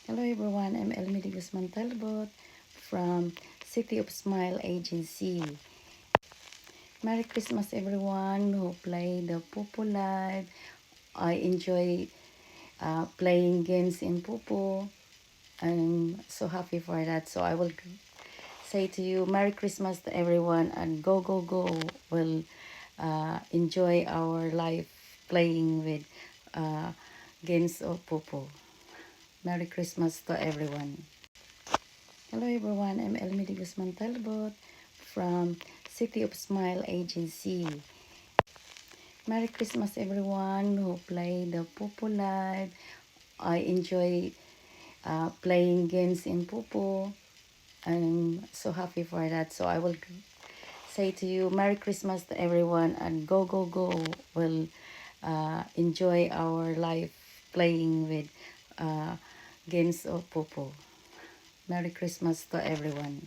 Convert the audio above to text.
Hello everyone, I'm Elmidi Guzman Talbot from City of Smile Agency. Merry Christmas everyone who play the Pupu Live. I enjoy playing games in Pupu. I'm so happy for that. So I will say to you, Merry Christmas to everyone and go, go, go. We'll enjoy our life playing with games of Pupu. Merry Christmas to everyone. Hello everyone, I'm Elmidi Guzman Talbot from City of Smile Agency. Merry Christmas everyone who play the Pupu Live. I enjoy playing games in Pupu. I'm so happy for that. So I will say to you, Merry Christmas to everyone and go, go, go. We'll enjoy our life playing with games of Pupu. Merry Christmas to everyone.